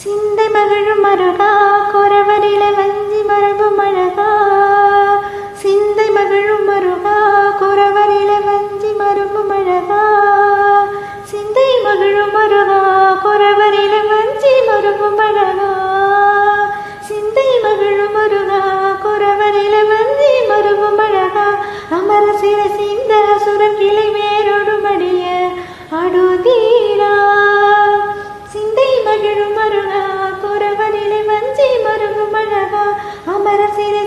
சிந்தை மகிழும் மருகா குறவரில வஞ்சி மரபும் அழகா சிந்தை மகிழும் மருகா குறவரில வஞ்சி மரபும் அழகா சிந்தை மகிழும் மருகா குறவரில வஞ்சி மரபும் அழகா சிந்தை மகிழும் மருகா குறவரில வஞ்சி மரபும் அழகா அமர சிற சிந்த சுரன் கிளை வேறொடுமடிய அடுதீரா சிந்தை மகிழும் மருகா குறவரிலே வஞ்சி மருகும் அழகா அமர சிறை